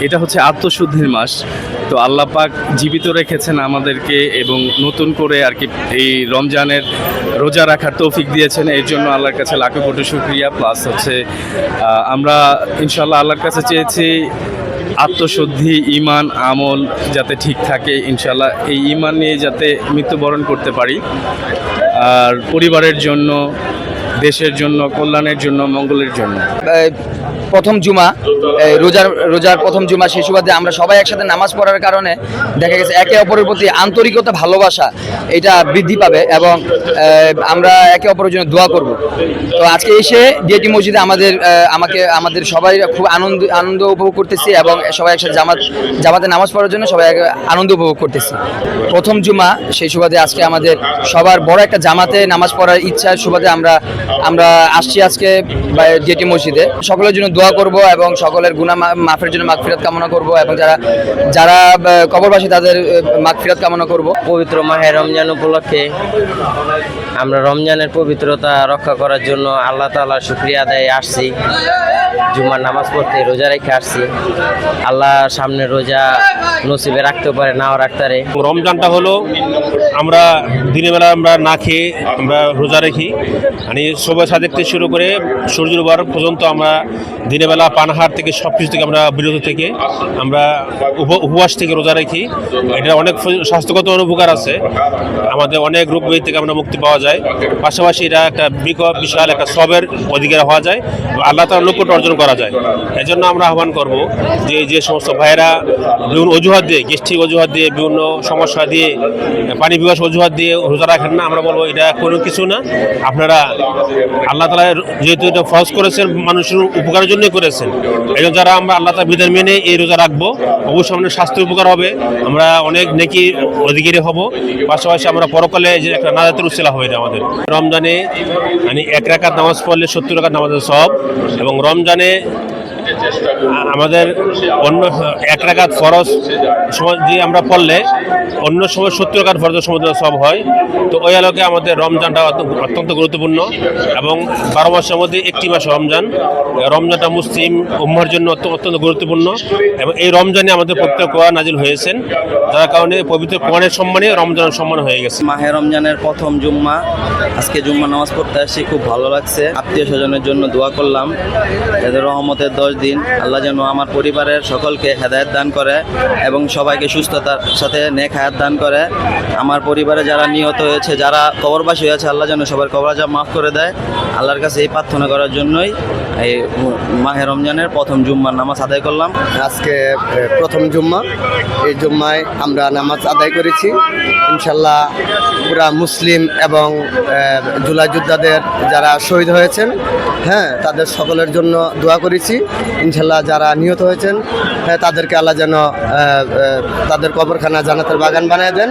এটা হচ্ছে আত্মশুদ্ধির মাস। তো আল্লাহ পাক জীবিত রেখেছেন আমাদেরকে এবং নতুন করে আর কি এই রমজানের রোজা রাখার তৌফিক দিয়েছেন। এর জন্য আল্লাহর কাছে লাখো কোটি শুকরিয়া। প্লাস হচ্ছে আমরা ইনশাআল্লাহ আল্লাহর কাছে চেয়েছি আত্মশুদ্ধি, ঈমান, আমল যাতে ঠিক থাকে ইনশাআল্লাহ, এই ঈমান নিয়ে যাতে মৃত্যুবরণ করতে পারি, আর পরিবারের জন্য, দেশের জন্য, কল্যাণের জন্য, মঙ্গলের জন্য। প্রথম জুমা, রোজার প্রথম জুমা, সেই সুবাদে আমরা সবাই একসাথে নামাজ পড়ার কারণে দেখা গেছে একে অপরের প্রতি আন্তরিকতা, ভালোবাসা এটা বৃদ্ধি পাবে এবং আমরা একে অপরের জন্য দোয়া করব। তো আজকে এসে ডিএটি মসজিদে আমাদের সবাই খুব আনন্দ উপভোগ করতেছি এবং সবাই একসাথে জামাতে নামাজ পড়ার জন্য সবাই আনন্দ উপভোগ করতেছি। প্রথম জুমা, সেই সুবাদে আজকে আমাদের সবার বড় একটা জামাতে নামাজ পড়ার ইচ্ছার সুবাদে আমরা আসছি আজকে ডিএটি মসজিদে। সকলের জন্য দোয়া করব এবং সকলের গুনাহ মাফের জন্য মাগফিরাত কামনা করব এবং যারা কবরবাসী তাদের মাগফিরাত কামনা করব। পবিত্র মাহে রমজান উপলক্ষে আমরা রমজানের পবিত্রতা রক্ষা করার জন্য আল্লাহ তাআলার শুকরিয়া আদায়ে আসছি, জুমার নামাজ পড়তে, রোজা রেখে আসছি। আল্লাহ সামনে রোজা নসিবে রাখতে পারে, নাও রাখতে পারে। রমজানটা হলো আমরা দিনের বেলা আমরা না খেয়ে আমরা রোজা রাখি, মানে সবাই সাদেক থেকে শুরু করে সূর্য ডোবার পর্যন্ত আমরা দিনের বেলা পানাহার থেকে সব কিছু থেকে আমরা বিরত থেকে আমরা উপবাস থেকে রোজা রাখি। এটা অনেক স্বাস্থ্যগত উপকার আছে, আমাদের অনেক রোগ ব্যাধি থেকে আমরা মুক্তি পাওয়া যায়। পাশাপাশি এটা একটা বিশাল একটা সবের অধিকার হওয়া যায়, আল্লাহ তাআলার লক্ষ্যটা অর্জন করা যায়। এই জন্য আমরা আহ্বান করব যে সমস্ত ভাইয়েরা বিভিন্ন অজুহাত দিয়ে, গেস্ট্রিক অজুহাত দিয়ে, বিভিন্ন সমস্যা দিয়ে, পানি পিপাসা অজুহাত দিয়ে রোজা রাখেন না, আমরা বলবো এটা কোনো কিছু না। আপনারা আল্লাহ তাআলা যেহেতু এটা ফরজ করেছেন, মানুষের উপকারের জন্যই করেছেন, এই জন্য যারা আমরা আল্লাহ তাআলার বিধান মেনে এই রোজা রাখবো, অবশ্যই আমাদের স্বাস্থ্য উপকার হবে, আমরা অনেক নেকি অধিকারী হব। পাশাপাশি আমরা পরকালে যে একটা নাজাতের উসিলা হবে। এটা আমাদের রমজানে মানে 1 রাকাত নামাজ পড়লে 70 রাকাত নামাজের সওয়াব, এবং রমজানে আমাদের অন্য 1 রাকাত ফরজ সময় দিয়ে আমরা পড়লে অন্য সময় 70 রাকাত ফরজের সমুদ্র সব হয়। তো ওই আলোকে আমাদের রমজানটা অত্যন্ত গুরুত্বপূর্ণ এবং 12 মাসের মধ্যে একটি মাস রমজানটা মুসলিম উম্মাহর জন্য অত্যন্ত গুরুত্বপূর্ণ। এবং এই রমজানে আমাদের প্রত্যেক কোরআন নাজিল হয়েছেন, যার কারণে পবিত্র কোরআনের সম্মানে রমজানের সম্মান হয়ে গেছে। মাহে রমজানের প্রথম জুম্মা, আজকে জুম্মা নামাজ পড়তে আসছি, খুব ভালো লাগছে। আত্মীয় স্বজনের জন্য দোয়া করলাম, এদের রহমতের 10 দিন আল্লাহ যেন আমার পরিবারের সকলকে হেদায়েত দান করে এবং সবাইকে সুস্থতার সাথে নেক হায়াত দান করে। আমার পরিবারে যারা নিহত হয়েছে, যারা কবরবাসী হয়েছে, আল্লাহ যেন সবার কবর আযাব মাফ করে দেয়। আল্লাহর কাছে এই প্রার্থনা করার জন্যই এই মাহে রমজানের প্রথম জুম্মার নামাজ আদায় করলাম। আজকে প্রথম জুম্মা, এই জুম্মায় আমরা নামাজ আদায় করেছি। ইনশাল্লাহ পুরা মুসলিম এবং জুলাই যোদ্ধাদের যারা শহীদ হয়েছেন, তাদের সকলের জন্য দোয়া করেছি। ইনশাল্লাহ যারা নিহত হয়েছেন তাদেরকে আল্লাহ যেন তাদের কবরখানা জান্নাতের বাগান বানিয়ে দেন।